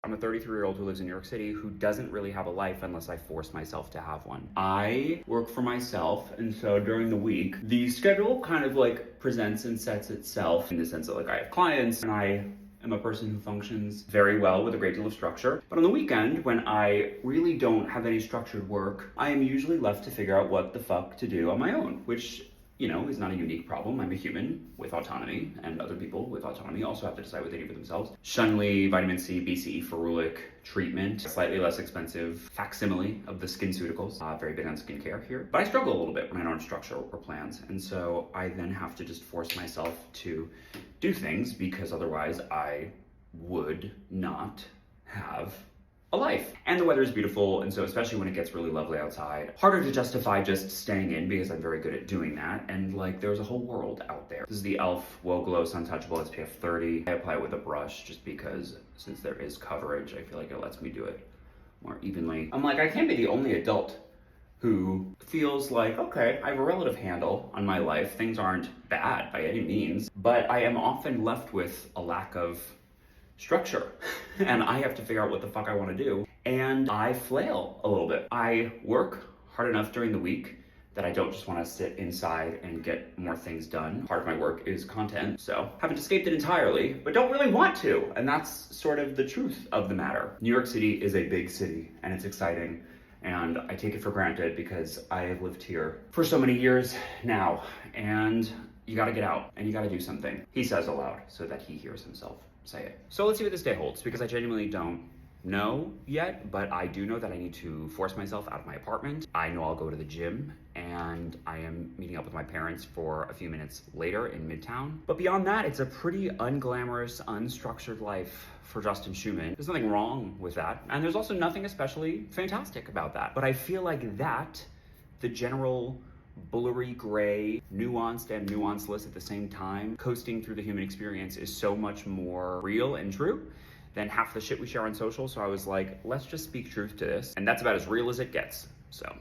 I'm a 33-year-old who lives in New York City who doesn't really have a life unless I force myself to have one. I work for myself, and so during the week, the schedule kind of like presents and sets itself in the sense that like I have clients and I am a person who functions very well with a great deal of structure. But on the weekend, when I really don't have any structured work, I am usually left to figure out what the fuck to do on my own, which is not a unique problem. I'm a human with autonomy, and other people with autonomy also have to decide what they do for themselves. Shunli, vitamin C, BCE, ferulic treatment, slightly less expensive facsimile of the SkinCeuticals. Very big on skincare here. But I struggle a little bit when I don't have structure or plans, and so I then have to just force myself to do things because otherwise I would not have a life. And the weather is beautiful, and so especially when it gets really lovely outside, harder to justify just staying in because I'm very good at doing that, and like there's a whole world out there. This is the e.l.f. Woe Glow Sun Touchable SPF 30. I apply it with a brush just because since there is coverage, I feel like it lets me do it more evenly. I'm like, I can't be the only adult who feels like, okay, I have a relative handle on my life. Things aren't bad by any means, but I am often left with a lack of structure and I have to figure out what the fuck I want to do, and I flail a little bit. I work hard enough during the week that I don't just want to sit inside and get more things done. Part of my work is content, so haven't escaped it entirely, but don't really want to, and that's sort of the truth of the matter. New York City is a big city and it's exciting, and I take it for granted because I have lived here for so many years now, and you gotta get out and you gotta do something. He says aloud so that he hears himself say it. So let's see what this day holds, because I genuinely don't know yet, but I do know that I need to force myself out of my apartment. I know I'll go to the gym, and I am meeting up with my parents for a few minutes later in Midtown. But beyond that, it's a pretty unglamorous, unstructured life for Justin Schumann. There's nothing wrong with that, and there's also nothing especially fantastic about that. But I feel like that, the general blurry gray, nuanced and nuanceless at the same time, coasting through the human experience is so much more real and true than half the shit we share on social. So I was like, let's just speak truth to this. And that's about as real as it gets, so.